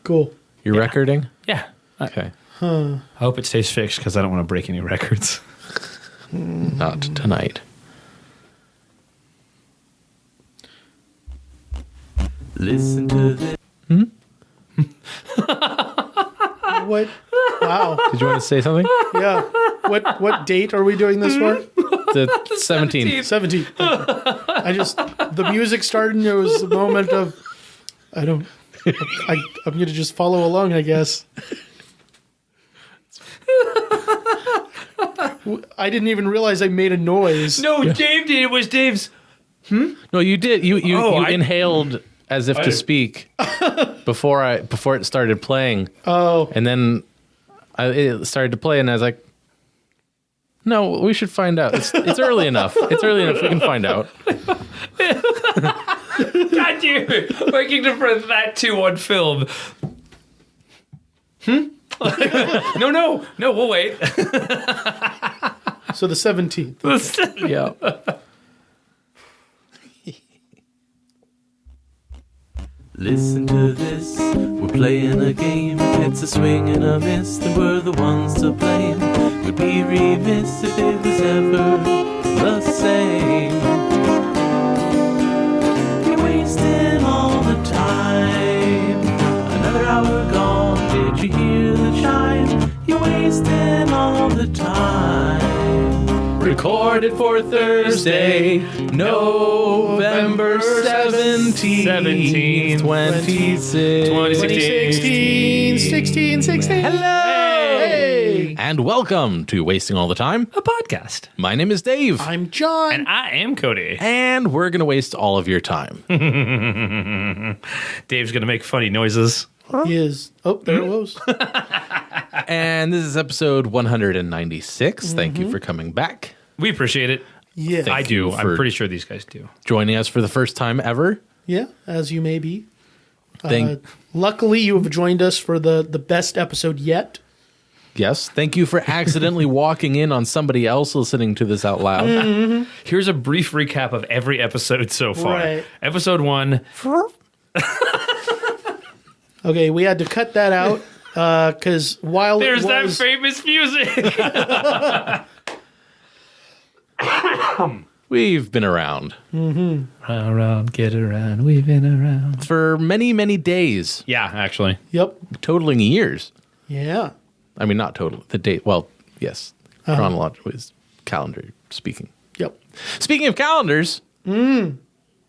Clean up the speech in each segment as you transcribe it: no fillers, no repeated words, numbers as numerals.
Cool. You're recording? Yeah. Okay. I hope it stays fixed because I don't want to break any records. Not tonight. Listen to this. What? Wow. Did you want to say something? Yeah. What date are we doing this for? The 17th. 17. The music started and there was a moment of, I'm going to just follow along, I guess. I didn't even realize I made a noise. No, Dave did. It was Dave's. No, you did. You inhaled as if to speak before it started playing. Oh. And then it started to play, and I was like, "No, we should find out. It's early enough. It's early enough. We can find out." God, you're working to print that too on film. No, we'll wait. So the 17th. Yeah. Listen to this. We're playing a game. It's a swing and a miss, and we're the ones to blame. We'd be remiss if it was ever the same. You're wasting all the time. Another hour gone. Did you hear the chime? You're wasting all the time. Recorded for Thursday, November 17th, 2016. Hello. Hey. And welcome to Wasting All the Time, A podcast. My name is Dave. I'm John. And I am Cody. And we're going to waste all of your time. Dave's going to make funny noises. He is. Oh, there it was. And this is episode 196. Thank you for coming back. We appreciate it. Yeah. I do. you I'm for- pretty sure these guys do. Joining us for the first time ever. Yeah, as you may be. Thank Luckily, you have joined us for the best episode yet. Yes. Thank you for accidentally walking in on somebody else listening to this out loud. Here's a brief recap of every episode so far. Right. Episode 1. Okay, we had to cut that out because while There's it that was... famous music. We've been around Around, get around. We've been around. for many, many days, Yeah, actually. Yep. totaling years. Yeah. I mean, not total. The date. Well, yes. Chronological is calendar speaking. Yep. Speaking of calendars,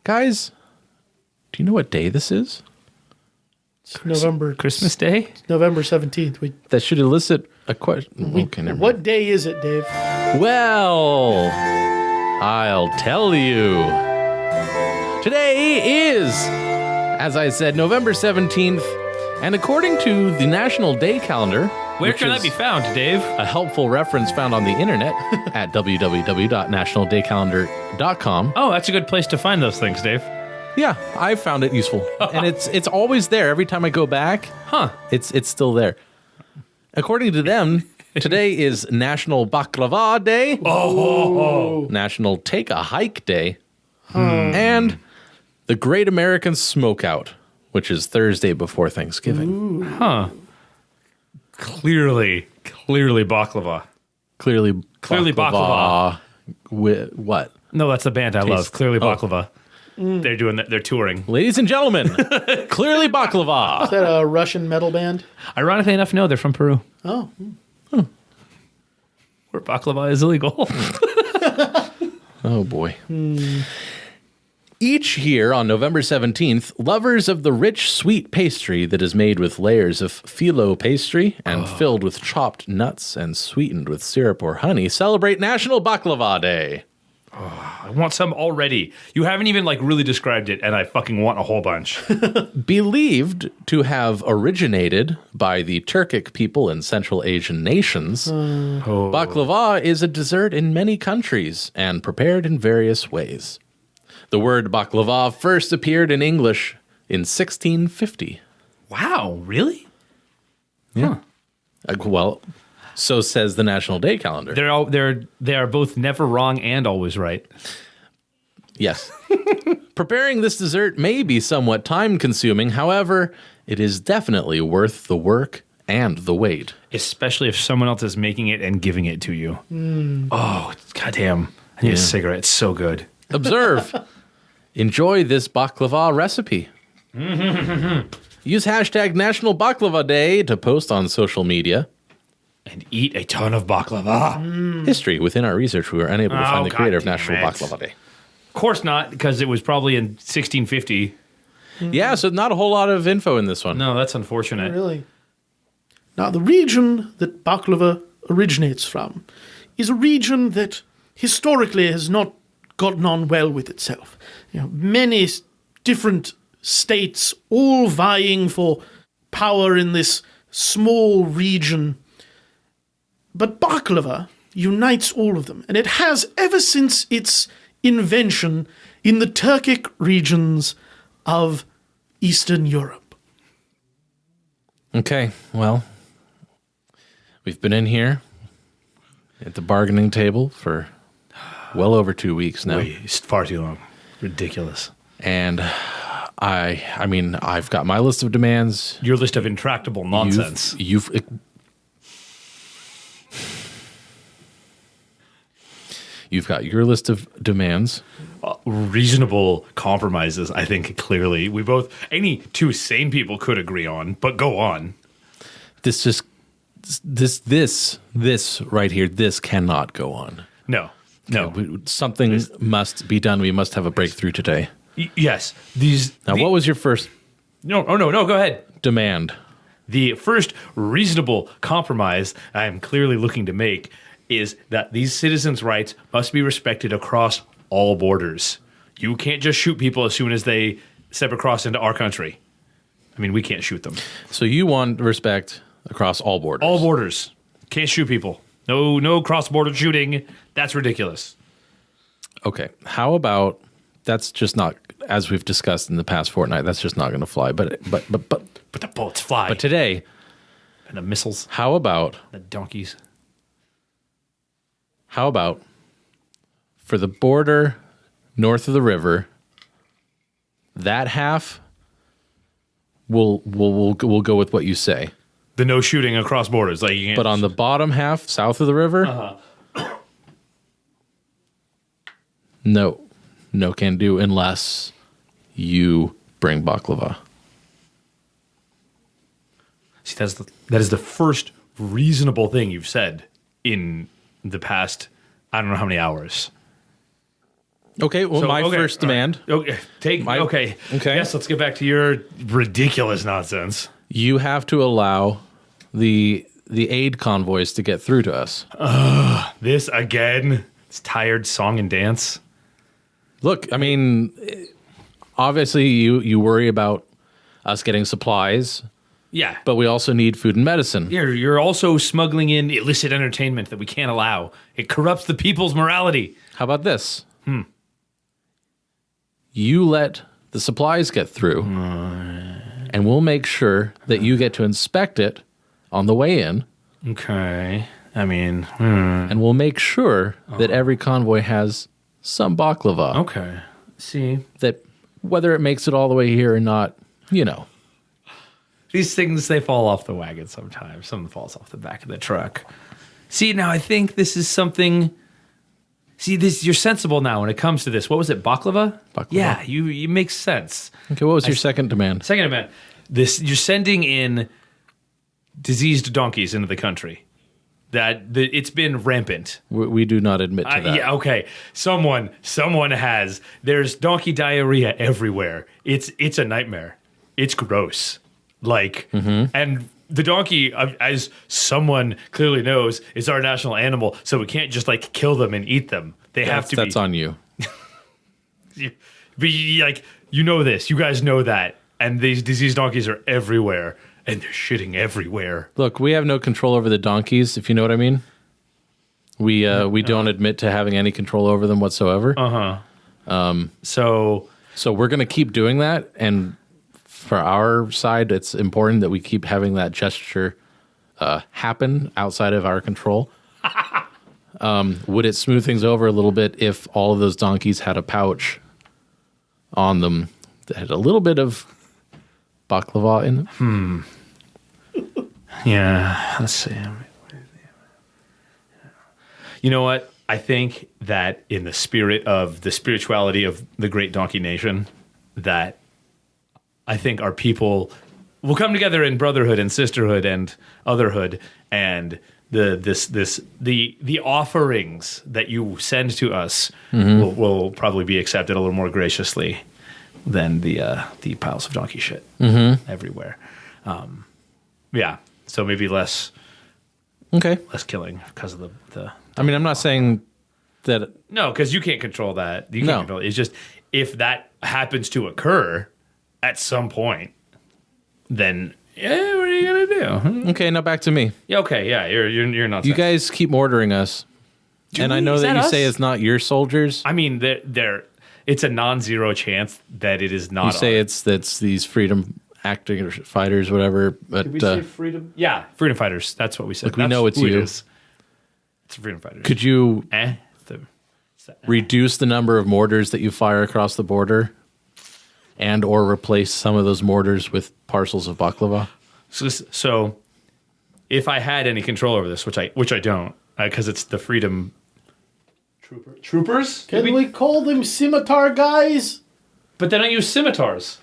guys, do you know what day this is? It's November Christmas Day? November 17th. That should elicit a question. Okay, never mind. What day is it, Dave? Well, I'll tell you. Today is, as I said, November 17th, and according to the National Day Calendar, Where which can that is be found, Dave? a helpful reference found on the internet at www.nationaldaycalendar.com. Oh, that's a good place to find those things, Dave. Yeah, I found it useful, and it's always there. Every time I go back, Huh. it's still there. According to them, today is National Baklava Day, National Take a Hike Day, and the Great American Smokeout, which is Thursday before Thanksgiving. Huh. Clearly baklava. Clearly baklava. What? No, that's the band I love. Clearly Oh. baklava. They're doing that. They're touring. Ladies and gentlemen, Clearly Baklava. Is that a Russian metal band? Ironically enough, no, they're from Peru, Oh. where baklava is illegal. Oh, boy. Each year on November 17th, lovers of the rich, sweet pastry that is made with layers of phyllo pastry and filled with chopped nuts and sweetened with syrup or honey celebrate National Baklava Day. I want some already. You haven't even really described it, and I fucking want a whole bunch. Believed to have originated by the Turkic people in Central Asian nations, baklava is a dessert in many countries and prepared in various ways. The word baklava first appeared in English in 1650. Wow, really? Yeah. Well, so says the National Day Calendar. They are both never wrong and always right. Yes. Preparing this dessert may be somewhat time-consuming. However, it is definitely worth the work and the wait. Especially if someone else is making it and giving it to you. Oh, goddamn. I need a cigarette. It's so good. Observe. Enjoy this baklava recipe. Use hashtag National Baklava Day to post on social media. And eat a ton of baklava. History. Within our research, we were unable to find the creator of goddamn National it. Baklava Day. Of course not, because it was probably in 1650. Yeah, so not a whole lot of info in this one. No, that's unfortunate. Really? Now, the region that baklava originates from is a region that historically has not gotten on well with itself. Many different states all vying for power in this small region. But baklava unites all of them, and it has ever since its invention in the Turkic regions of Eastern Europe. Okay, well, we've been in here at the bargaining table for well over 2 weeks now. Wait, it's far too long. Ridiculous. And I mean, I've got my list of demands. Your list of intractable nonsense. You've got your list of demands. Reasonable compromises, I think, clearly. Any two sane people could agree on, but go on. This right here, this cannot go on. No. Something must be done. We must have a breakthrough today. Yes. What was your first No, go ahead. demand? The first reasonable compromise I'm clearly looking to make is that these citizens' rights must be respected across all borders. You can't just shoot people as soon as they step across into our country. I mean, we can't shoot them. So you want respect across all borders? All borders. Can't shoot people. No cross-border shooting. That's ridiculous. Okay. How about that's just not, as we've discussed in the past fortnight, that's just not going to fly. But But the bullets fly. But today, and the missiles, how about the donkeys. for the border north of the river, that half we'll go with what you say. The no shooting across borders. Like you can't. But on the bottom half, south of the river, no can do unless you bring baklava. See, that is the first reasonable thing you've said in the past, I don't know how many hours. Okay, well, first demand. Okay, okay. Yes, let's get back to your ridiculous nonsense. You have to allow the aid convoys to get through to us. This again. It's tired song and dance. Look, I mean, obviously you worry about us getting supplies, Yeah. but we also need food and medicine. You're also smuggling in illicit entertainment that we can't allow. It corrupts the people's morality. How about this? You let the supplies get through, and we'll make sure that you get to inspect it on the way in, Okay. I mean, and we'll make sure that every convoy has some baklava. okay. See, That whether it makes it all the way here or not, these things, they fall off the wagon sometimes. Something falls off the back of the truck. See, now I think this is something. See, you're sensible now when it comes to this. What was it, baklava? Baklava. Yeah, you makes sense. Okay, what was your second demand? Second event, you're sending in diseased donkeys into the country. It's been rampant. We do not admit to that. Yeah, okay. Someone has. There's donkey diarrhea everywhere. It's a nightmare. It's gross. And the donkey, as someone clearly knows, is our national animal, so we can't just kill them and eat them. That's on you. But you know this. You guys know that. And these diseased donkeys are everywhere, and they're shitting everywhere. Look, we have no control over the donkeys, if you know what I mean. We don't admit to having any control over them whatsoever. So we're going to keep doing that, and for our side, it's important that we keep having that gesture happen outside of our control. Would it smooth things over a little bit if all of those donkeys had a pouch on them that had a little bit of baklava in them? Yeah, let's see. You know what? I think that in the spirit of the spirituality of the great donkey nation, that I think our people will come together in brotherhood and sisterhood and otherhood, and the offerings that you send to us will probably be accepted a little more graciously than the piles of donkey shit everywhere. Yeah, so maybe less killing because of the. I mean, I'm not saying that. No, because you can't control that. You can't No. control it. It's just if that happens to occur at some point, then what are you gonna do? Okay, now back to me. Yeah, okay, yeah, you're not. You guys keep ordering us, and I know Is that that you us? say it's not your soldiers. I mean, it's a non-zero chance that it is not. You say ours. it's these freedom acting fighters, whatever. But Did we say freedom? Yeah, freedom fighters. That's what we said. Look, we That's know it's who it you. is. It's freedom fighters. could you The- reduce the number of mortars that you fire across the border, and or replace some of those mortars with parcels of baklava? So, if I had any control over this, which I don't, because it's the freedom troopers. Can we call them scimitar guys? But then I use scimitars.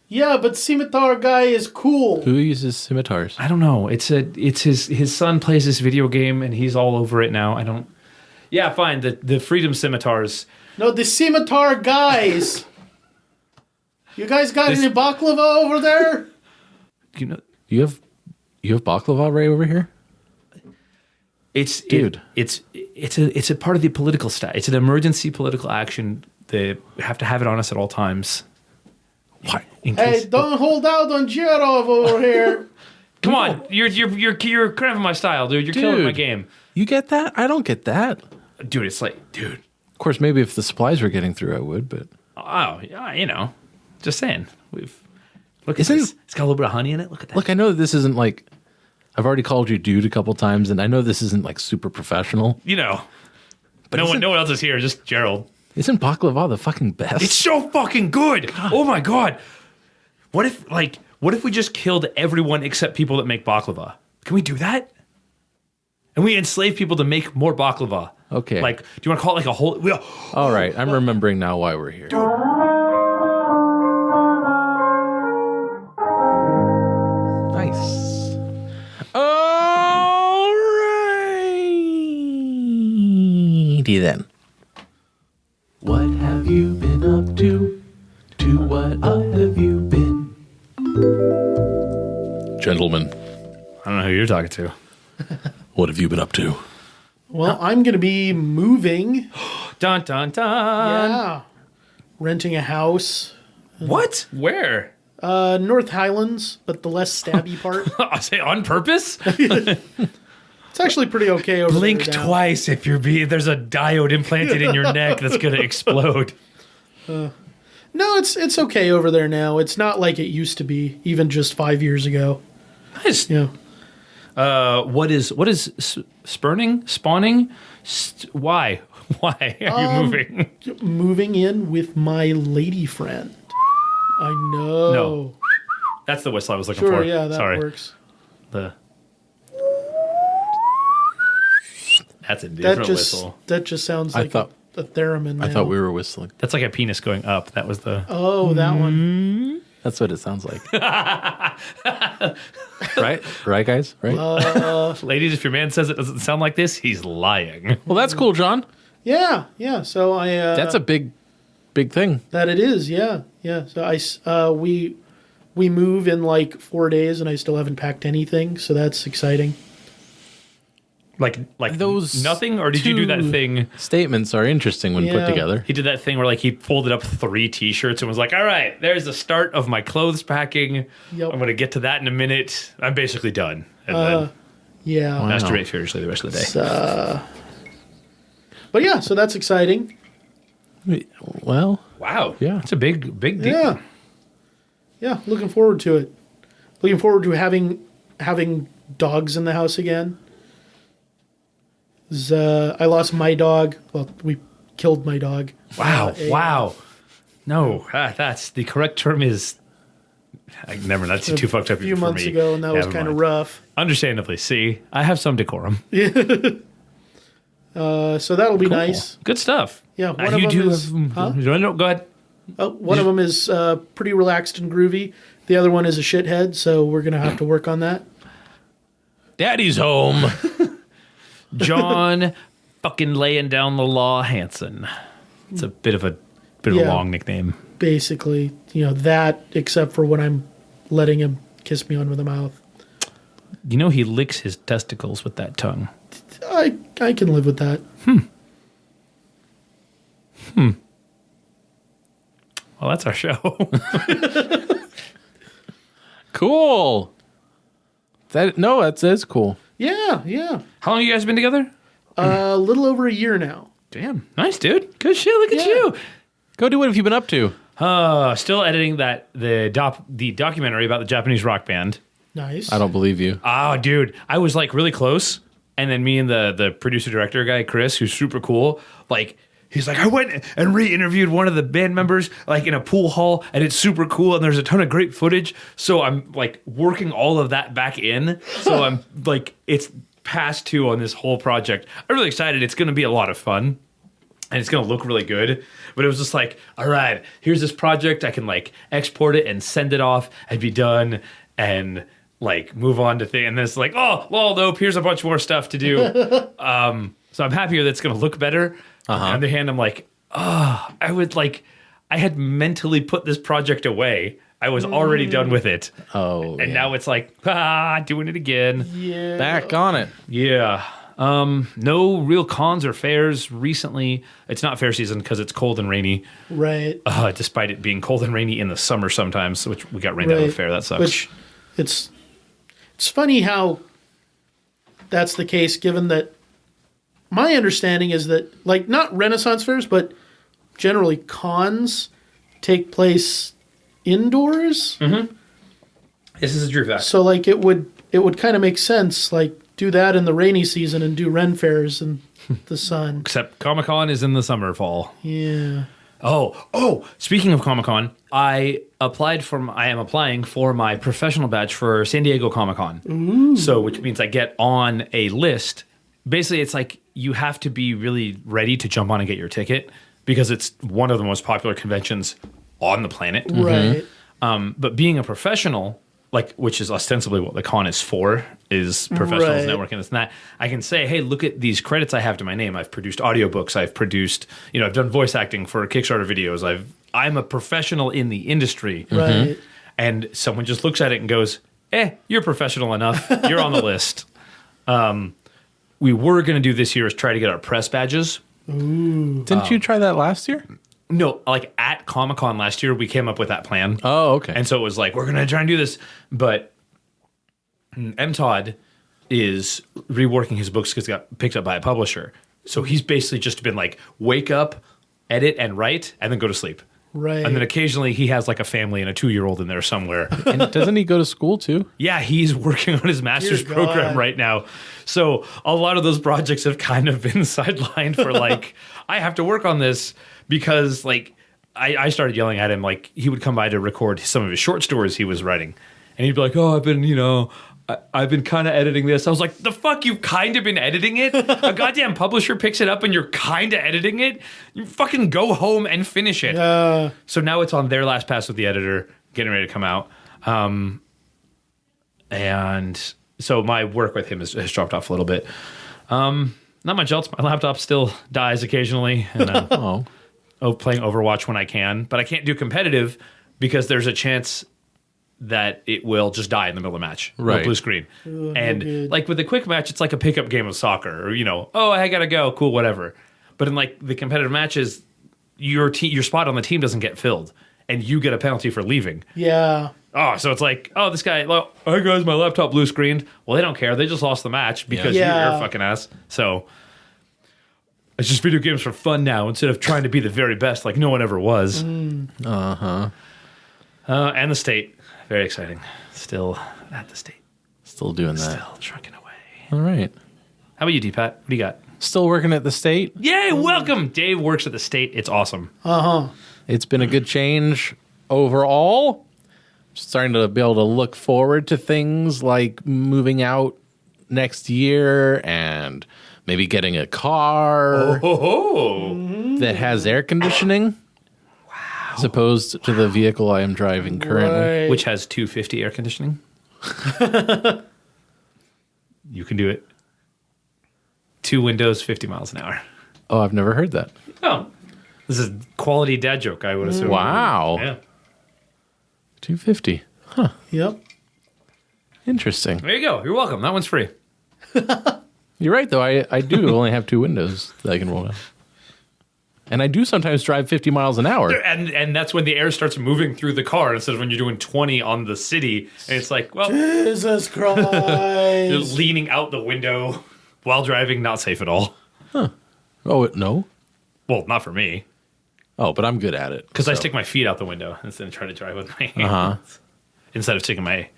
Yeah, but scimitar guy is cool. Who uses scimitars? I don't know. It's his son plays this video game and he's all over it now. I don't. Yeah, fine. The freedom scimitars. No, the scimitar guys. You guys got This- any baklava over there? You know, You have baklava right over here. Dude, it's a part of the political stat. It's an emergency political action. They have to have it on us at all times. Why? In Hey, case, don't hold out on Jirov over here. come on, you're cramping my style, dude. You're killing my Dude. game, You get that? I don't get that. dude. It's like, dude. Of course, maybe if the supplies were getting through, I would. But Oh, yeah, just saying. Look at Isn't- this. It's got a little bit of honey in it. Look at that. look, I know that this isn't like. I've already called you dude a couple times, and I know this isn't like super professional. But no one else is here. Just Gerald. Isn't baklava the fucking best? It's so fucking good. Oh my god. What if we just killed everyone except people that make baklava? Can we do that? And we enslave people to make more baklava. Okay. Like, do you want to call it like a whole? All right, I'm remembering now why we're here. Nice. Alrighty then. What have you been up to? To what up have you been? Gentlemen, I don't know who you're talking to. what have you been up to? Well, I'm going to be moving. Dun dun dun. Yeah. Renting a house. What? Where? North Highlands, but the less stabby part. I say on purpose. It's actually pretty okay over Blink there now. twice if there's a diode implanted in your neck that's gonna explode. No, it's okay over there now. It's not like it used to be, even just 5 years ago. Nice. Yeah. What is spawning? Why are you moving? Moving in with my lady friend. I know. No. That's the whistle I was looking Sure, for. yeah, that Sorry. works. That's a different whistle. That just sounds I like thought- a theremin. I now. thought we were whistling. That's like a penis going up. That was the. Oh, that one. That's what it sounds like. Right, guys? Right? Ladies, if your man says it doesn't sound like this, he's lying. Well, that's cool, John. Yeah. So I. That's a big thing. That it is. Yeah. So we move in like 4 days, and I still haven't packed anything. So that's exciting. Like Those nothing, or did you do that two thing? Statements are interesting when put Yeah. together. He did that thing where like he folded up 3 T-shirts and was like, "All right, there's the start of my clothes packing. Yep. I'm going to get to that in a minute. I'm basically done." And then Yeah. Wow. masturbate furiously the rest of the day. But yeah, so that's exciting. Well, Wow, Yeah. it's a big deal. Yeah. Looking forward to it. Looking forward to having dogs in the house again. I lost my dog. Well, we killed my dog. Wow. No, that's the correct term is Never. That's too fucked up a few for months me. ago, and that was Never kind of mind. rough. Understandably. See, I have some decorum. So that'll be nice. Good stuff. Yeah, one of you them do is- huh? No, go ahead. One of them is pretty relaxed and groovy. The other one is a shithead, so we're going to have to work on that. Daddy's home. John fucking laying down the law Hansen. It's a bit of a Yeah. long nickname. Basically, that, except for when I'm letting him kiss me under the mouth. You know he licks his testicles with that tongue. I can live with that. Well, that's our show. Cool. That's cool. Yeah. How long have you guys been together? A little over a year now. Damn. Nice, dude. Good shit. Look at Yeah. you. Cody, what have you been up to? Still editing the documentary about the Japanese rock band. Nice. I don't believe you. Oh, dude. I was like really close. And then me and the producer director guy, Chris, who's super cool, like, he's like, I went and re-interviewed one of the band members like in a pool hall, and it's super cool, and there's a ton of great footage. So I'm like working all of that back in. So I'm like, it's past 2 on this whole project. I'm really excited. It's going to be a lot of fun. And it's going to look really good. But it was just like, all right, here's this project. I can like export it and send it off and be done and like move on to things. And then it's like, oh, well, nope, here's a bunch more stuff to do. So I'm happier that it's going to look better. On the other hand, I'm like, I had mentally put this project away. I was already done with it. Oh, And now it's like, doing it again. Yeah. back on it. Yeah. No real cons or fairs recently. It's not fair season because it's cold and rainy. Right. Despite it being cold and rainy in the summer sometimes, which we got rained out of a fair. That sucks. Which it's funny how that's the case, given that my understanding is that, like, not Renaissance fairs, but generally cons take place indoors. This is a true fact. So, like, it would kind of make sense, like, do that in the rainy season and do Ren fairs in the sun. Except Comic-Con is in the summer, fall. Yeah. Oh, speaking of Comic-Con, I am applying for my professional badge for San Diego Comic-Con. So, which means I get on a list. Basically, it's like you have to be really ready to jump on and get your ticket because it's one of the most popular conventions on the planet. Right. But being a professional, like, which is ostensibly what the con is for, is professionals Right. networking, this and that. I can say, hey, look at these credits I have to my name. I've produced audiobooks. I've produced, I've done voice acting for Kickstarter videos. I'm a professional in the industry. Right. And someone just looks at it and goes, you're professional enough. You're on the list. We were going to do this year is try to get our press badges. Didn't you try that last year? No, like at Comic-Con last year, we came up with that plan. Oh, okay. And so it was like, we're going to try and do this. But M. Todd is reworking his books because he got picked up by a publisher. So he's basically just been like, wake up, edit, and write, and then go to sleep. Right. And then occasionally he has like a family and a 2-year-old in there somewhere. And doesn't he go to school too? Yeah, he's working on his master's Dear program God. right now. So a lot of those projects have kind of been sidelined for like, I have to work on this because like I started yelling at him. Like he would come by to record some of his short stories he was writing. And he'd be like, oh, I've been kind of editing this. I was like, the fuck, you've kind of been editing it? A goddamn publisher picks it up and you're kind of editing it? You fucking go home and finish it. So now it's on their last pass with the editor, getting ready to come out. And so my work with him has dropped off a little bit. Not much else. My laptop still dies occasionally. And playing Overwatch when I can. But I can't do competitive because there's a chance that it will just die in the middle of the match. Right. No blue screen. And good. like with a quick match, it's like a pickup game of soccer. Or, oh, I gotta go. Cool, whatever. But in like the competitive matches, your spot on the team doesn't get filled. And you get a penalty for leaving. Yeah. Oh, so it's like, oh, this guy, well, hey guys, my laptop blue screened. Well, they don't care. They just lost the match because you're a fucking ass. So it's just video games for fun now instead of trying to be the very best like no one ever was. And the state. Very exciting. Still at the state. Still doing that. Still trucking away. All right. How about you, D-Pat? What do you got? Still working at the state. Yay, welcome. Dave works at the state. It's awesome. It's been a good change overall. starting to be able to look forward to things like moving out next year and maybe getting a car that has air conditioning. As opposed to the vehicle I am driving currently. Right. Which has 250 air conditioning. You can do it. 2 windows, 50 miles an hour. Oh, I've never heard that. Oh. This is quality dad joke, I would assume. Wow. Yeah. 250. Huh. Yep. Interesting. There you go. You're welcome. That one's free. You're right, though. I do only have 2 windows that I can roll down. And I do sometimes drive 50 miles an hour. And that's when the air starts moving through the car instead of when you're doing 20 on the city. And it's like, well, Jesus Christ. you're leaning out the window while driving. Not safe at all. Oh, no? Well, not for me. Oh, but I'm good at it. Because I stick my feet out the window instead of try to drive with my hands. Instead of sticking my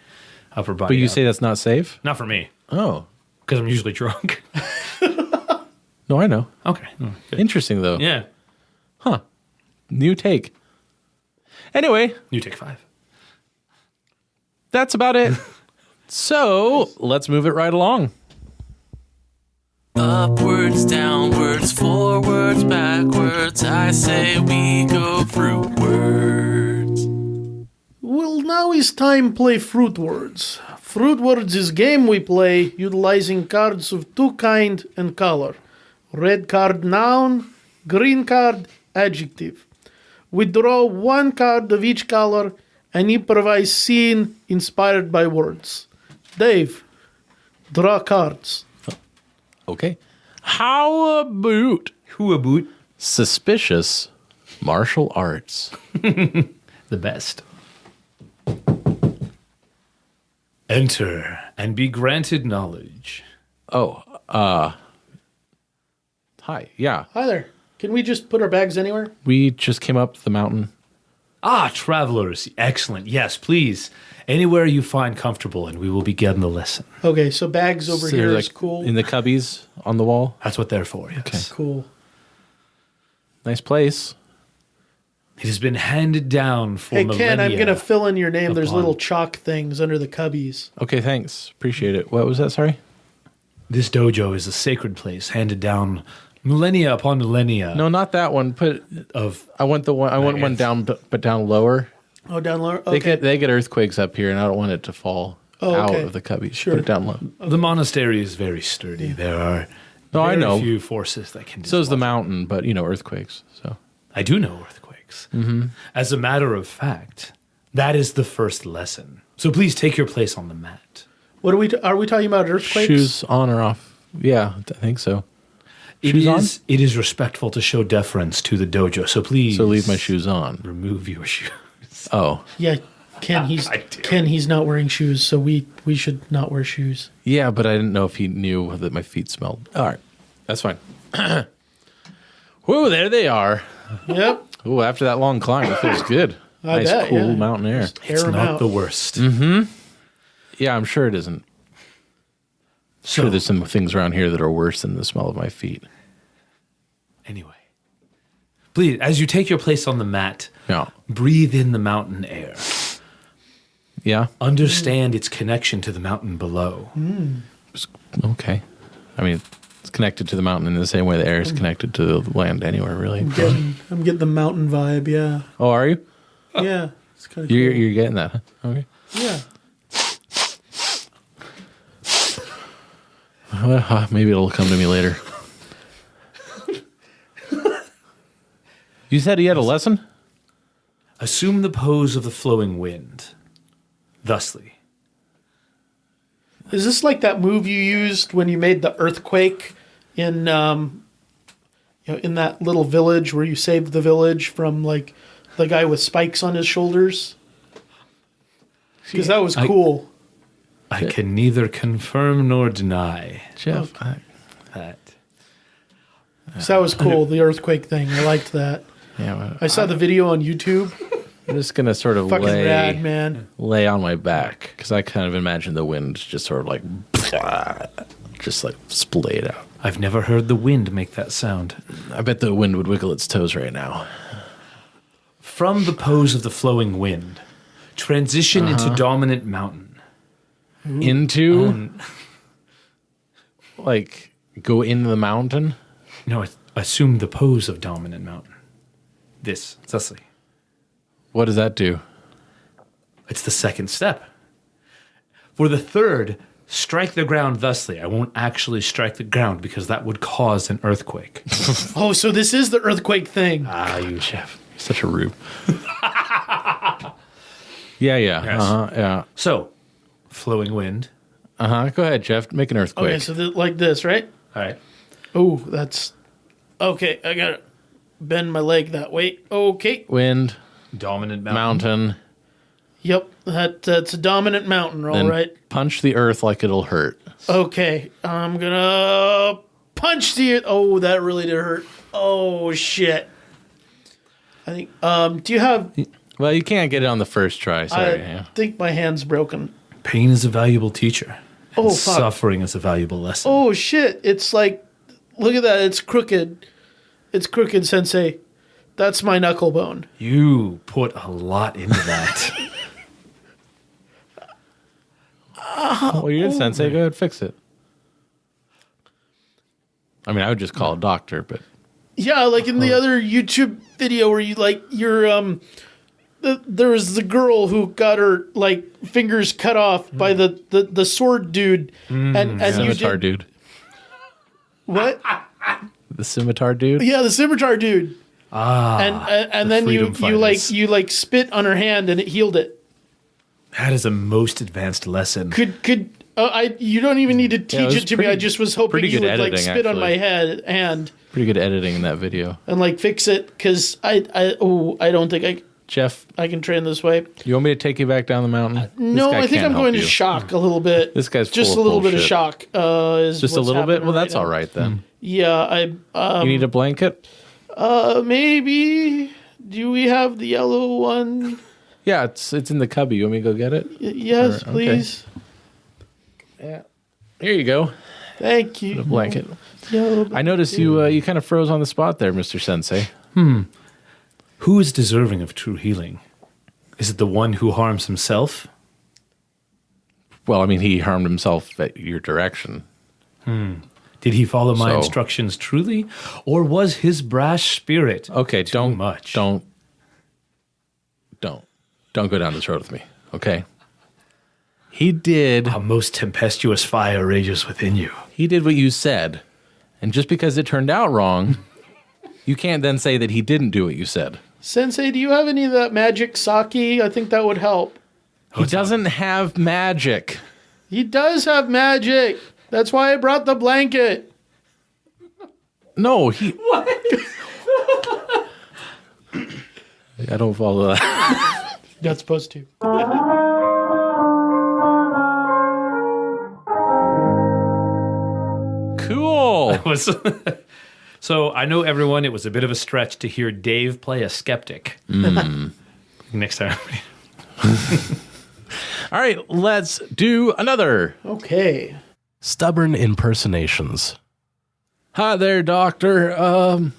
upper body But you out. say that's not safe? Not for me. Oh. Because I'm usually drunk. No, I know. Okay. Good. Interesting, though. Yeah. Huh. New take. Anyway, You take 5. that's about it. So, let's move it right along. Upwards, downwards, forwards, backwards. I say we go fruitwards. Well, now is time play Fruitwards. Fruitwards is game we play utilizing cards of 2 kind and color. Red card noun, green card adjective. We draw 1 card of each color and improvise scene inspired by words. Dave, draw cards. Okay. How about Who a boot? suspicious martial arts? The best. Enter and be granted knowledge. Oh, hi. Yeah. Hi there. Can we just put our bags anywhere? We just came up the mountain. Ah, travelers. Excellent. Yes, please. Anywhere you find comfortable, and we will begin the lesson. Okay, so bags over So here they're is like cool. in the cubbies on the wall. That's what they're for, yes. Cool. Nice place. It has been handed down for Hey, millennia. Ken, I'm going to fill in your name. There's upon- little chalk things under the cubbies. Okay, thanks. Appreciate it. What was that? Sorry? This dojo is a sacred place handed down millennia upon millennia No, not that one. of I want one down, but down lower. Oh, down lower? They Okay. get earthquakes up here, and I don't want it to fall out okay. of the cubbies. Sure. Put it down low. the monastery is very sturdy. There are No, I very know. few forces that can So is the dislodge it. mountain, but earthquakes. So I do know earthquakes. Mm-hmm. As a matter of fact, that is the first lesson. So please take your place on the mat. What are we talking about earthquakes? shoes on or off? Yeah, I think so. Shoes on? It is respectful to show deference to the dojo. So please So leave my shoes on. remove your shoes. Oh, Yeah, Ken, he's not wearing shoes, so we should not wear shoes. yeah, but I didn't know if he knew that my feet smelled. All right, that's fine. Whoa, there they are. Yep. Ooh, after that long climb, it feels good. I Nice, bet, cool yeah. mountain air. Just air It's 'em not out. the worst. Yeah, I'm sure it isn't. So Sure, there's some things around here that are worse than the smell of my feet. anyway, please, as you take your place on the mat, Yeah. breathe in the mountain air. Yeah. Understand its connection to the mountain below. Okay. I mean, it's connected to the mountain in the same way the air is connected to the land anywhere, really. I'm getting the mountain vibe, yeah. Oh, are you? Yeah. It's kind of cool. You're getting that, huh? Okay. Yeah. Well, maybe it'll come to me later. You said he had a lesson? Assume the pose of the flowing wind. Thusly. Is this like that move you used when you made the earthquake in in that little village where you saved the village from like the guy with spikes on his shoulders? Because that was cool. I can neither confirm nor deny Jeff. that. So that was cool, the earthquake thing. I liked that. Yeah, I saw the video on YouTube. I'm just going to sort of Fucking rad, man. lay on my back because I kind of imagine the wind just sort of like, just like splayed out. I've never heard the wind make that sound. I bet the wind would wiggle its toes right now. From the pose of the flowing wind, Transition into dominant mountain. Into like go into the mountain. No, assume the pose of dominant mountain. This, thusly. What does that do? It's the second step. For the third, strike the ground thusly. I won't actually strike the ground because that would cause an earthquake. Oh, so this is the earthquake thing. You chef. Such a rube. Yeah. Yes. Yeah. So, flowing wind. Go ahead, Jeff. Make an earthquake. Okay, so like this, right? All right. Oh, that's... Okay, I gotta bend my leg that way. Okay. Wind, Dominant mountain. Yep, that's a dominant mountain, all Then right. punch the earth like it'll hurt. Okay, I'm gonna punch the... Oh, that really did hurt. Oh, shit. I think... do you have... Well, you can't get it on the first try. Sorry. I think my hand's broken. Pain is a valuable teacher. Oh, and fuck. Suffering is a valuable lesson. Oh, shit. It's like... Look at that. It's crooked. It's crooked, Sensei. That's my knuckle bone. You put a lot into that. Well, you're Sensei. Go ahead, fix it. I mean, I would just call a doctor, but Yeah, like in the other YouTube video where you're there was the girl who got her fingers cut off by the sword dude, and you scimitar did dude. what? The scimitar dude. Yeah, the scimitar dude. And then you fighters. spit on her hand and it healed it. That is a most advanced lesson. You don't even need to teach was it to me. I pretty- just was hoping pretty you good would editing, spit on my actually. hand Pretty good editing in that video. and fix it because I don't think Jeff, I can train this way. you want me to take you back down the mountain? No, This guy I think can't I'm help going to you. shock a little bit. This guy's just full a little of bit of bullshit. shock. Is Just a what's little bit. Well, happening that's right all now. right then. Yeah, You need a blanket? maybe. Do we have the yellow one? Yeah, it's in the cubby. You want me to go get it? Yes, Okay. please. Yeah. Here you go. Thank you. A blanket. Yellow I noticed you kind of froze on the spot there, Mr. Sensei. Who is deserving of true healing? Is it the one who harms himself? Well, I mean, he harmed himself at your direction. Did he follow my So- instructions truly? Or was his brash spirit Okay, too much? Don't go down this road with me. Okay. He did. A most tempestuous fire rages within you. He did what you said, and just because it turned out wrong, you can't then say that he didn't do what you said. Sensei, do you have any of that magic sake? I think that would help. He doesn't have magic. He does have magic. That's why I brought the blanket. No, he. What? I don't follow that. Not supposed to. Cool. So I know everyone, it was a bit of a stretch to hear Dave play a skeptic. Next time. All right, let's do another. Okay. Stubborn impersonations. Hi there, doctor.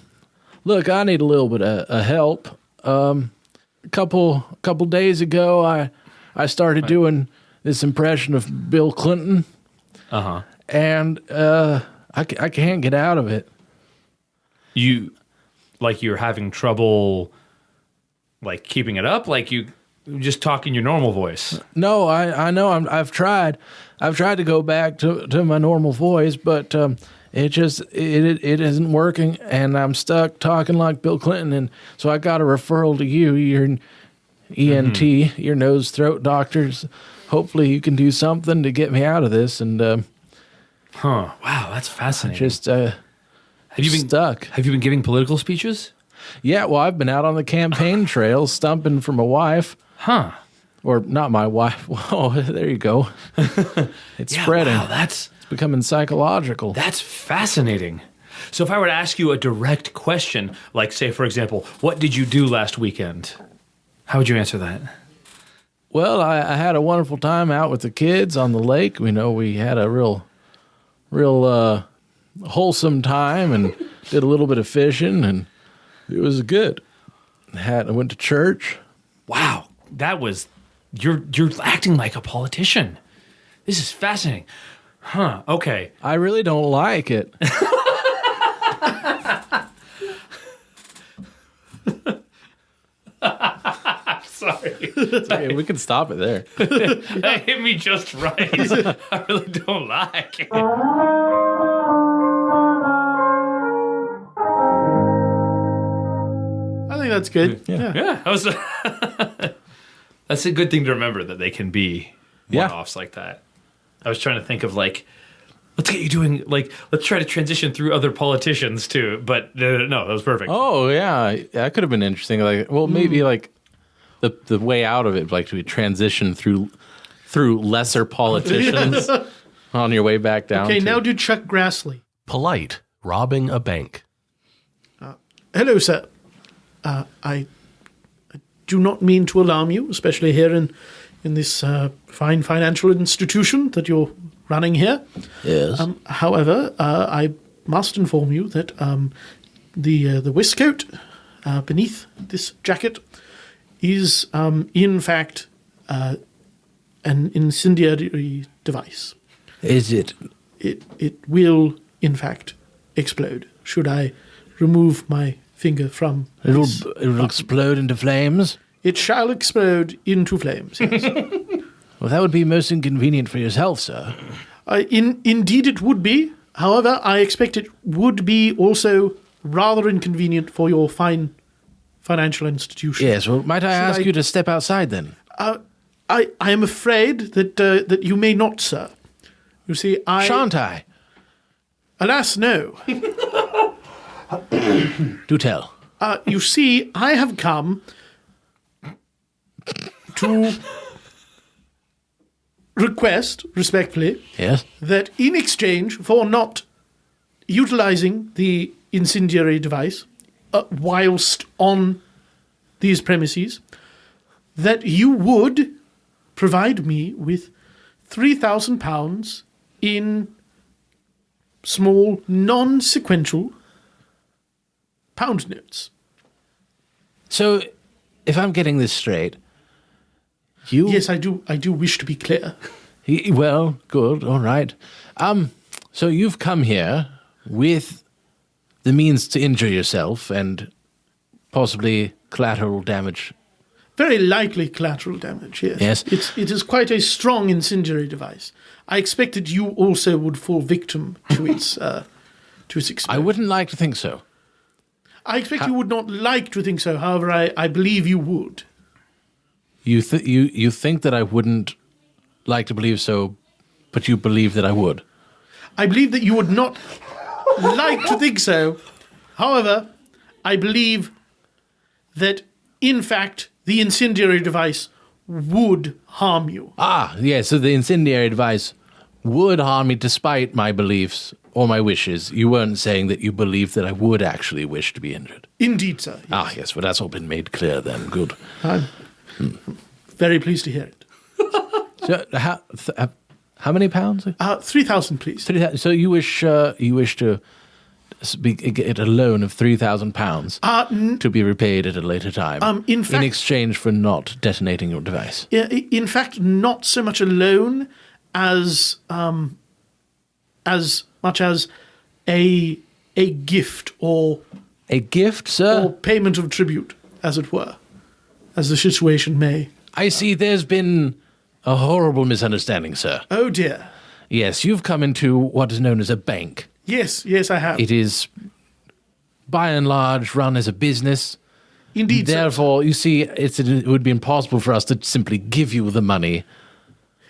Look, I need a little bit of help. A couple days ago, I started doing this impression of Bill Clinton, and I can't get out of it. You're having trouble, keeping it up? You just talk in your normal voice? No, I know. I've tried to go back to my normal voice, but it isn't working, and I'm stuck talking like Bill Clinton. And so I got a referral to you. You're an ENT, your nose throat doctors. Hopefully, you can do something to get me out of this. And Wow, that's fascinating. just have you been stuck. Have you been giving political speeches? Yeah, well, I've been out on the campaign trail stumping for my wife. Huh. Or not my wife. Whoa, there you go. It's spreading. Wow, It's becoming psychological. that's fascinating. So if I were to ask you a direct question, say, for example, what did you do last weekend? How would you answer that? Well, I had a wonderful time out with the kids on the lake. We had a real wholesome time and did a little bit of fishing, and it was good. I went to church. Wow, that was You're acting like a politician. This is fascinating. Huh, okay. I really don't like it. Sorry. Okay, we can stop it there. That hit me just right. I really don't like it. I think that's good. Yeah, that's a good thing to remember, that they can be Yeah. one-offs like that. I was trying to think of like, let's get you doing like, let's try to transition through other politicians too. But no, that was perfect. Oh yeah, that could have been interesting. Like, well, maybe like the way out of it, like to transition through lesser politicians on your way back down. Okay, to, now do Chuck Grassley. Polite, robbing a bank. Hello, sir. I do not mean to alarm you, especially here in this fine financial institution that you're running here. Yes. However, I must inform you that the waistcoat beneath this jacket is, in fact, an incendiary device. Is it? It will, in fact, explode should I remove my finger from this It'll button. explode into flames. It shall explode into flames, yes. Well, that would be most inconvenient for yourself, sir. Indeed it would be. However, I expect it would be also rather inconvenient for your fine financial institution. Yes. Well, might I ask I- you to step outside then? I am afraid that you may not, sir. You see, Shan't I? Alas, no. Do tell. You see, I have come to request, respectfully, Yes. that in exchange for not utilizing the incendiary device whilst on these premises, that you would provide me with £3,000 in small, non-sequential pound notes. So, if I'm getting this straight, you... Yes, I do wish to be clear. Well, good, all right. So you've come here with the means to injure yourself and possibly collateral damage. Very likely collateral damage, yes. Yes. It is quite a strong incendiary device. I expected you also would fall victim to its explosion. I wouldn't like to think so. I expect you would not like to think so. However, I believe you would. You think that I wouldn't like to believe so, but you believe that I would. I believe that you would not like to think so. However, I believe that, in fact, the incendiary device would harm you. Ah, yeah, so the incendiary device would harm me despite my beliefs or my wishes. You weren't saying that you believed that I would actually wish to be injured. Indeed, sir. Ah, yes, well, that's all been made clear then. Good. I'm very pleased to hear it. So, how many pounds? 3,000, please. 3,000. So you wish to get a loan of £3,000 to be repaid at a later time. In fact- exchange for not detonating your device. In fact, not so much a loan as much as a gift or A gift, sir? payment of tribute, as it were, as the situation may. I see. There's been a horrible misunderstanding, sir. Oh dear. Yes, you've come into what is known as a bank. Yes, I have. It is, by and large, run as a business. Indeed, sir. Therefore, you see, it would be impossible for us to simply give you the money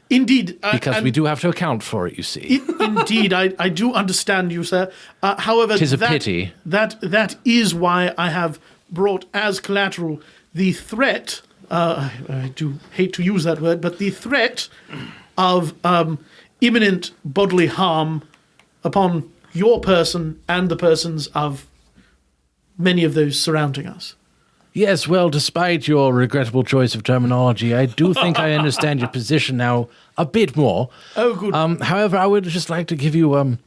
Indeed. because and we do have to account for it, you see. Indeed, I do understand you, sir. However, 'Tis a pity. That is why I have brought as collateral the threat. I do hate to use that word, but the threat of imminent bodily harm upon your person and the persons of many of those surrounding us. Yes, well, despite your regrettable choice of terminology, I do think I understand your position now a bit more. Oh, good. However, I would just like to give you,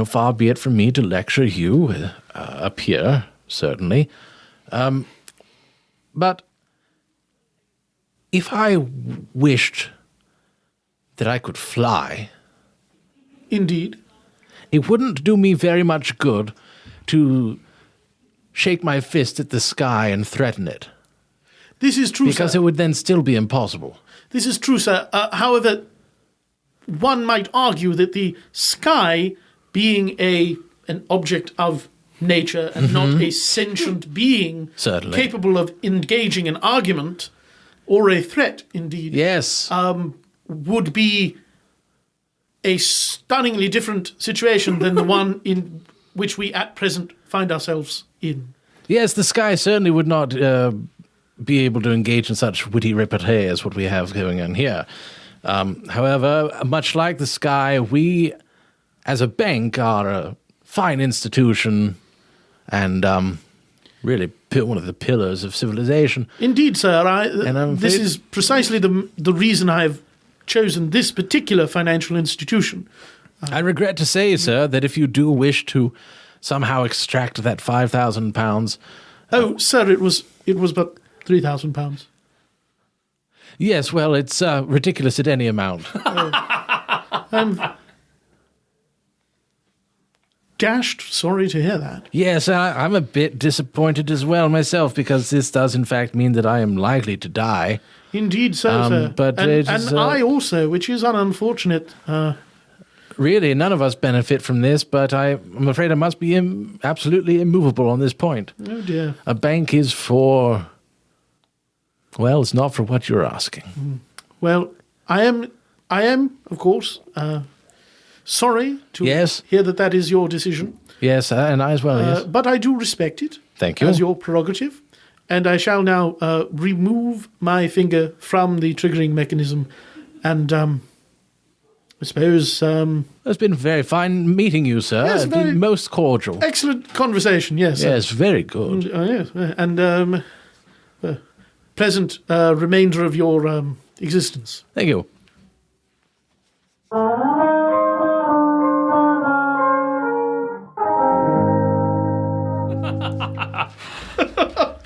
far be it from me to lecture you up here, certainly. But if I wished that I could fly, Indeed. it wouldn't do me very much good to shake my fist at the sky and threaten it, This is true, because sir. it would then still be impossible. This is true, sir. However, one might argue that the sky, being an object of nature and not a sentient being Certainly. capable of engaging an argument or a threat, indeed, Yes. would be a stunningly different situation than the one in which we at present find ourselves in. Yes, the sky certainly would not be able to engage in such witty repartee as what we have going on here. However, much like the sky, we, as a bank, are a fine institution and really one of the pillars of civilization. Indeed, sir. I'm This afraid- is precisely the reason I've chosen this particular financial institution. I regret to say, sir, that if you do wish to somehow extract that £5,000, Oh, sir, it was but £3,000. yes, well, it's ridiculous at any amount. I'm dashed sorry to hear that. Yes, I'm a bit disappointed as well myself, because this does in fact mean that I am likely to die. Indeed, sir. but and it is, I also, which is unfortunate. Really, none of us benefit from this, but I'm afraid I must be absolutely immovable on this point. Oh dear. A bank is for... Well, it's not for what you're asking. Well, I am, of course, sorry to Yes. hear that is your decision. Yes, and I as well, yes. But I do respect it. Thank you. As your prerogative. And I shall now remove my finger from the triggering mechanism. And I suppose... It's been very fine meeting you, sir. Yes, It's been very- most cordial. excellent conversation, yes. Yes, very good. Yes. And pleasant remainder of your existence. Thank you.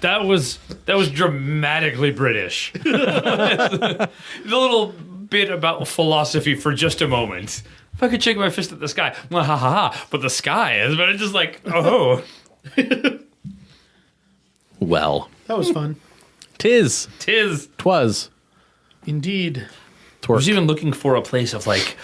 That was dramatically British. A little bit about philosophy for just a moment. If I could shake my fist at the sky, ha ha ha. But the sky is, but it's just like, oh, Well, That was fun. 'twas. Indeed. I was even looking for a place of like,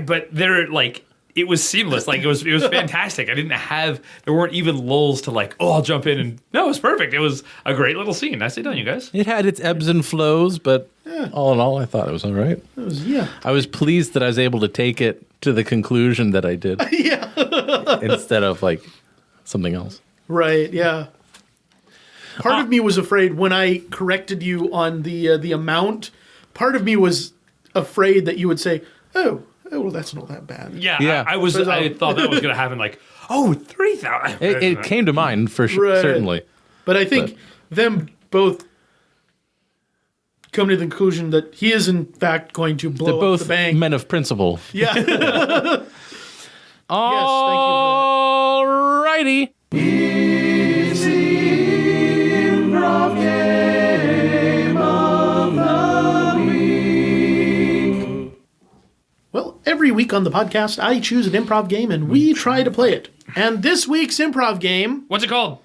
but there like it was seamless. Like it was fantastic. There weren't even lulls to like, oh, I'll jump in and no, it was perfect. It was a great little scene. Nicely done, you guys. It had its ebbs and flows, but all in all, I thought it was all right. That was, yeah. I was pleased that I was able to take it to the conclusion that I did. Yeah. Instead of like something else. Right, yeah. Part of me was afraid when I corrected you on the amount, part of me was afraid that you would say, oh, well, that's not that bad. Yeah, Yeah. I thought that was going to happen. Like, oh, 3,000. It came to mind for sure, Right. certainly. But I think them both come to the conclusion that he is, in fact, going to They're blow up both the bank. men of principle. Yeah. Yes, thank you Alrighty. Well, every week on the podcast, I choose an improv game and we try to play it. And this week's improv game What's it called?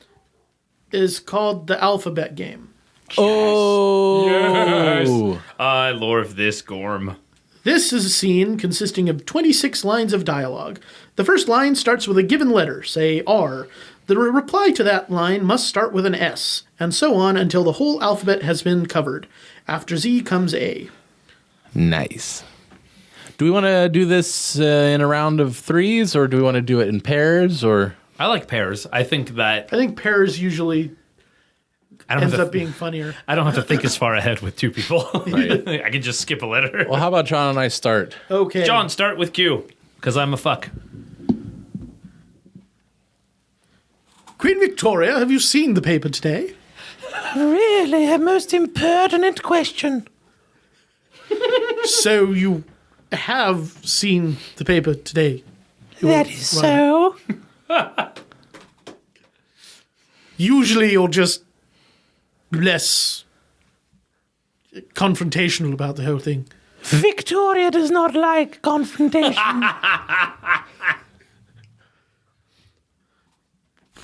is called the Alphabet Game. Oh. Yes. I love this Gorm. This is a scene consisting of 26 lines of dialogue. The first line starts with a given letter, say R. The reply to that line must start with an S, and so on until the whole alphabet has been covered. After Z comes A. Nice. Do we want to do this in a round of threes, or do we want to do it in pairs, or... I like pairs. I think that I think pairs usually I don't ends have to, up being funnier. I don't have to think as far ahead with two people. Right. I can just skip a letter. Well, how about John and I start? Okay. John, start with Q, because I'm a fuck. Queen Victoria, have you seen the paper today? Really, a most impertinent question. So you have seen the paper today? That is so. Usually you're just less confrontational about the whole thing. Victoria does not like confrontation.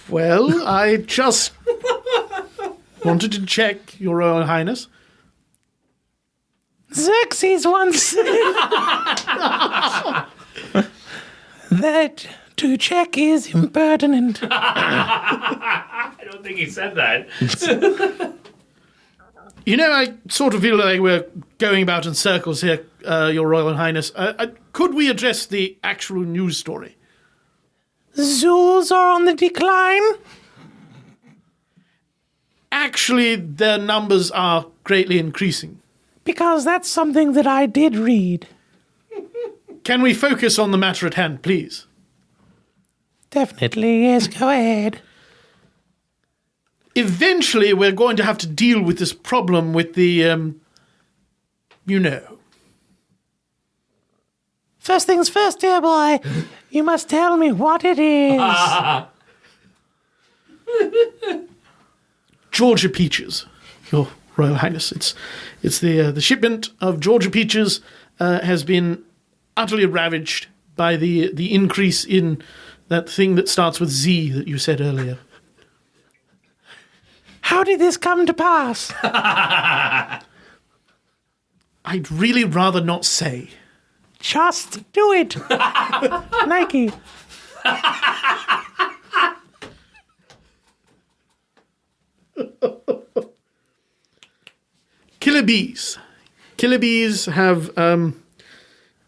Well, I just wanted to check, Your Royal Highness. Xerxes once said that to check is impertinent. I don't think he said that. You know, I sort of feel like we're going about in circles here, Your Royal Highness. Could we address the actual news story? Zoos are on the decline. Actually, their numbers are greatly increasing. Because that's something that I did read. Can we focus on the matter at hand, please? Definitely, yes, go ahead. Eventually, we're going to have to deal with this problem with the, you know. First things first, dear boy. You must tell me what it is. Georgia peaches, Your Royal Highness. It's the shipment of Georgia peaches has been utterly ravaged by the increase in that thing that starts with Z that you said earlier. How did this come to pass? I'd really rather not say. Just do it. Nike. Killer bees. Killer bees have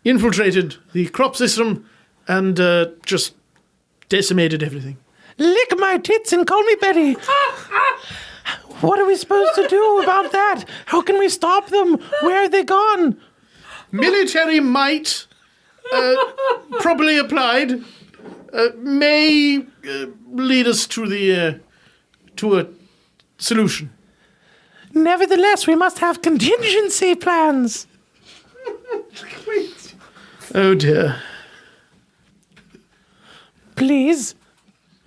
infiltrated the crop system and just decimated everything. Lick my tits and call me Betty. What are we supposed to do about that? How can we stop them? Where are they gone? Military might, properly applied, may lead us to a solution. Nevertheless, we must have contingency plans. Oh dear. Please.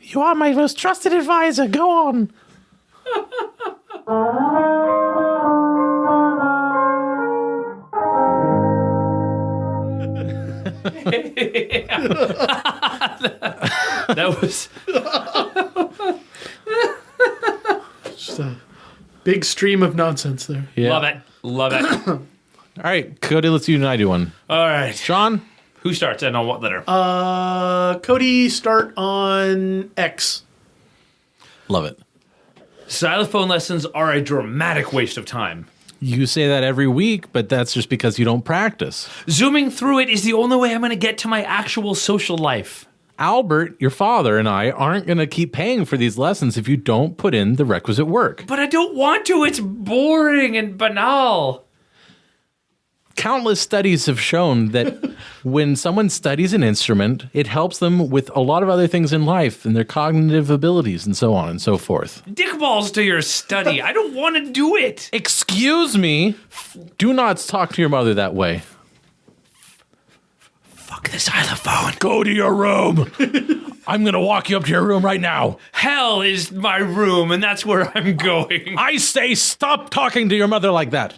You are my most trusted advisor. Go on. That was Just a big stream of nonsense there. Yeah. love it. All right, Cody, let's you and I do one. All right, John? who starts and on what letter? Cody, start on X. Love it. Xylophone lessons are a dramatic waste of time. You say that every week, but that's just because you don't practice. Zooming through it is the only way I'm going to get to my actual social life. Albert, your father, and I aren't going to keep paying for these lessons if you don't put in the requisite work. But I don't want to. It's boring and banal. Countless studies have shown that when someone studies an instrument, it helps them with a lot of other things in life and their cognitive abilities and so on and so forth. Dick balls to your study. I don't want to do it. Excuse me. Do not talk to your mother that way. Fuck the xylophone. Go to your room. I'm going to walk you up to your room right now. Hell is my room, and that's where I'm going. I say stop talking to your mother like that.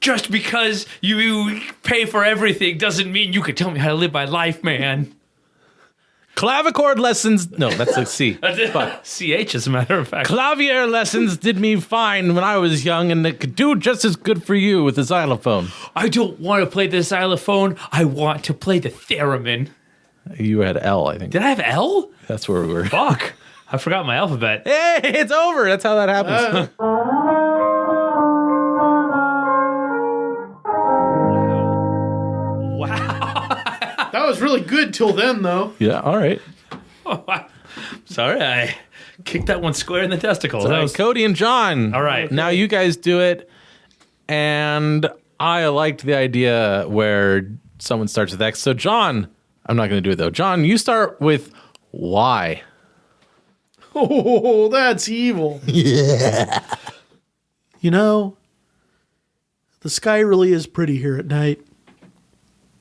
Just because you pay for everything doesn't mean you can tell me how to live my life, man. Clavichord lessons. No, that's a C. CH, as a matter of fact. Clavier lessons did me fine when I was young, and it could do just as good for you with the xylophone. I don't want to play the xylophone. I want to play the theremin. You had L, I think. Did I have L? That's where we were. Fuck. I forgot my alphabet. Hey, it's over. That's how that happens. That was really good till then, though. Yeah, all right. Sorry, I kicked that one square in the testicles. So, Cody and John. All right. Now you guys do it. And I liked the idea where someone starts with X. So, John, I'm not going to do it, though. John, you start with Y. Oh, that's evil. Yeah. You know, the sky really is pretty here at night.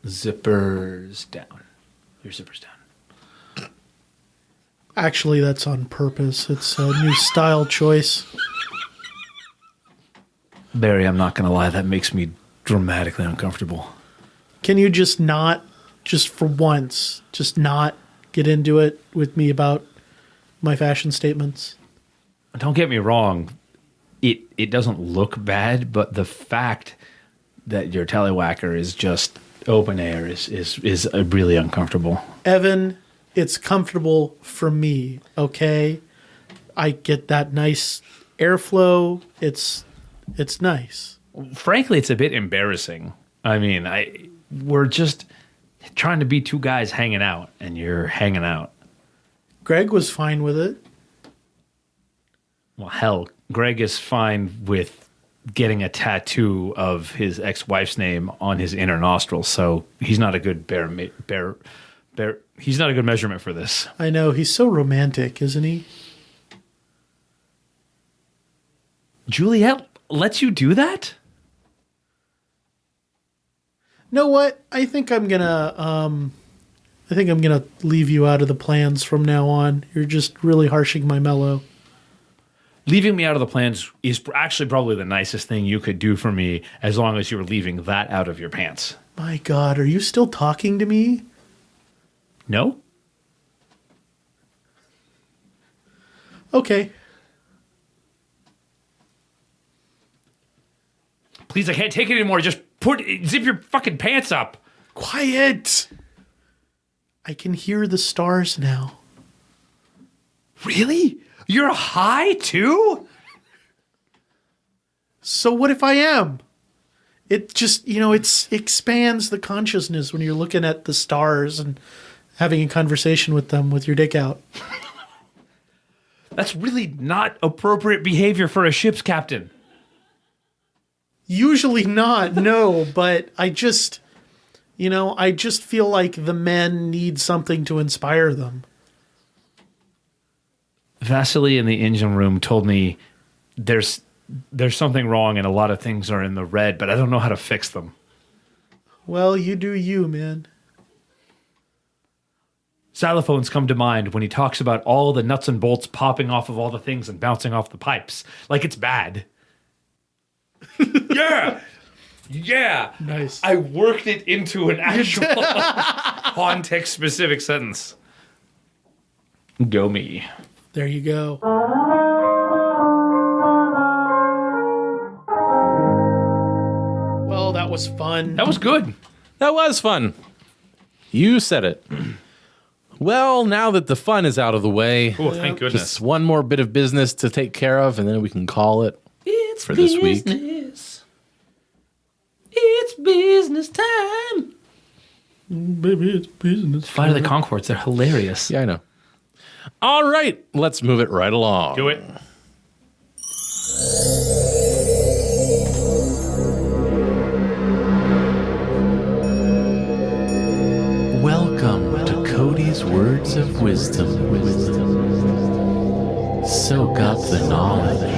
Zippers down. Your zipper's down. Actually, that's on purpose. It's a new style choice. Barry, I'm not going to lie. That makes me dramatically uncomfortable. Can you just not, just for once, just not get into it with me about my fashion statements? Don't get me wrong. It doesn't look bad, but the fact that your tallywhacker is just open air is really uncomfortable. Evan, it's comfortable for me, okay? I get that nice airflow. It's nice. Frankly, it's a bit embarrassing. I mean, we're just trying to be two guys hanging out, and you're hanging out. Greg was fine with it. Well, hell, Greg is fine with getting a tattoo of his ex-wife's name on his inner nostril, so he's not a good he's not a good measurement for this. I know, he's so romantic, isn't he? Juliet lets you do that? Know what? I think I'm gonna leave you out of the plans from now on. You're just really harshing my mellow. Leaving me out of the plans is actually probably the nicest thing you could do for me, as long as you were leaving that out of your pants. My God, are you still talking to me? No? Okay. Please, I can't take it anymore. Just zip your fucking pants up. Quiet! I can hear the stars now. Really? You're high too? So what if I am? It just, it expands the consciousness when you're looking at the stars and having a conversation with them with your dick out. That's really not appropriate behavior for a ship's captain. Usually not, no, but I just feel like the men need something to inspire them. Vasily in the engine room told me there's something wrong and a lot of things are in the red, but I don't know how to fix them. Well, you do you, man. Xylophones come to mind when he talks about all the nuts and bolts popping off of all the things and bouncing off the pipes. Like it's bad. Yeah. Nice. I worked it into an actual context-specific sentence. Go me. There you go. Well, that was fun. That was good. That was fun. You said it. Well, now that the fun is out of the way, Oh, thank goodness. just one more bit of business to take care of, and then we can call it for this week. It's business time. Baby, it's business. Flight of the Conchords, they're hilarious. Yeah, I know. All right, let's move it right along. Do it. Welcome to Cody's Words of Wisdom. Soak up the knowledge.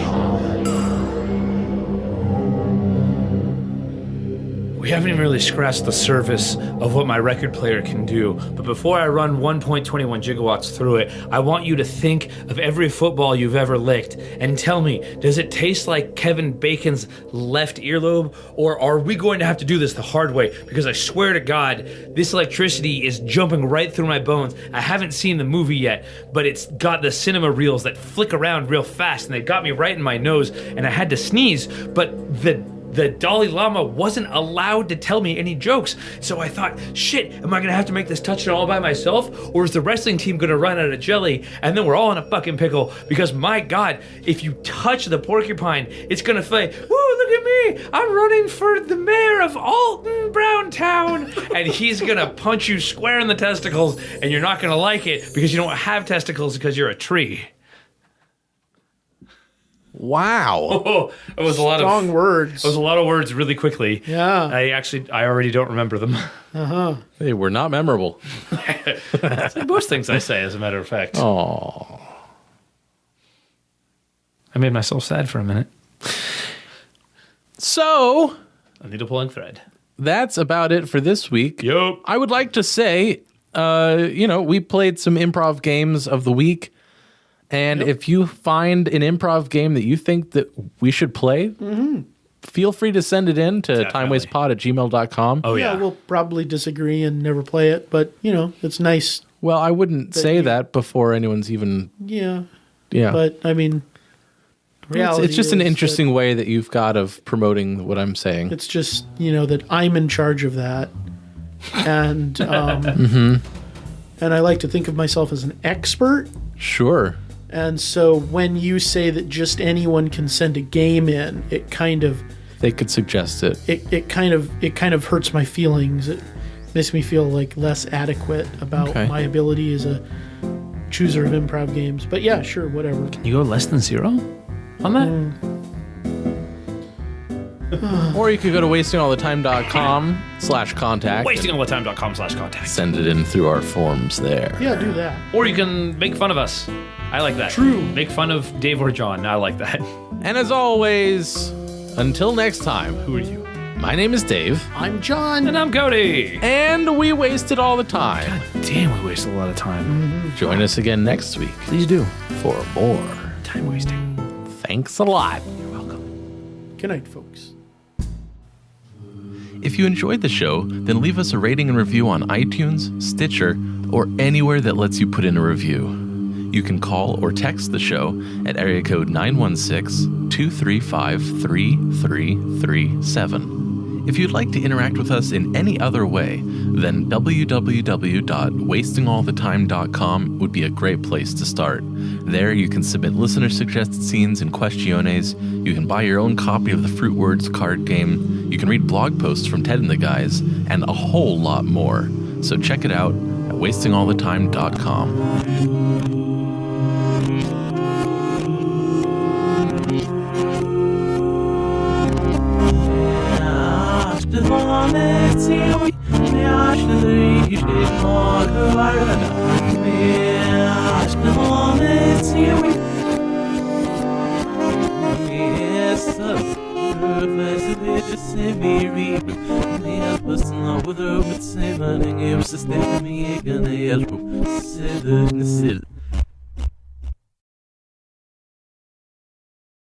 We haven't even really scratched the surface of what my record player can do. But before I run 1.21 gigawatts through it, I want you to think of every football you've ever licked and tell me, does it taste like Kevin Bacon's left earlobe? Or are we going to have to do this the hard way? Because I swear to God, this electricity is jumping right through my bones. I haven't seen the movie yet, but it's got the cinema reels that flick around real fast, and they got me right in my nose, and I had to sneeze, but the Dalai Lama wasn't allowed to tell me any jokes. So I thought, shit, am I going to have to make this touchdown all by myself? Or is the wrestling team going to run out of jelly? And then we're all in a fucking pickle. Because my God, if you touch the porcupine, it's going to say, woo, look at me. I'm running for the mayor of Alton, Browntown. And he's going to punch you square in the testicles. And you're not going to like it because you don't have testicles because you're a tree. Wow. Oh, it was a lot of Strong words. It was a lot of words really quickly. Yeah. I already don't remember them. They were not memorable. It's like most things I say, as a matter of fact. Oh. I made myself sad for a minute. So, I need a pulling thread. that's about it for this week. Yup. I would like to say we played some improv games of the week. And if you find an improv game that you think that we should play, feel free to send it in to timewastepod@gmail.com. Oh, yeah. We'll probably disagree and never play it, but, it's nice. Well, I wouldn't say that before anyone's even... Yeah. Yeah. But, I mean, reality it's just an is interesting way that you've got of promoting what I'm saying. It's just, that I'm in charge of that. And, and I like to think of myself as an expert. Sure. And so when you say that just anyone can send a game in, it kind of... They could suggest it. It kind of hurts my feelings. It makes me feel like less adequate about my ability as a chooser of improv games. But yeah, sure, whatever. You go less than 0 on that? Or you could go to wastingallthetime.com/contact. Wastingallthetime.com/contact. Send it in through our forms there. Yeah, do that. Or you can make fun of us. I like that. True. Make fun of Dave or John. I like that. And as always, until next time, Who are you? my name is Dave, I'm John. And I'm Cody. and we wasted all the time. Damn, we wasted a lot of time. Join us again next week Please do. for more. Time wasting. Thanks a lot. You're welcome. Good night, folks. If you enjoyed the show, then leave us a rating and review on iTunes, Stitcher, or anywhere that lets you put in a review. You can call or text the show at area code 916-235-3337. If you'd like to interact with us in any other way, then www.wastingallthetime.com would be a great place to start. There you can submit listener-suggested scenes and questiones, you can buy your own copy of the Fruitwards card game, you can read blog posts from Ted and the guys, and a whole lot more. So check it out at wastingallthetime.com.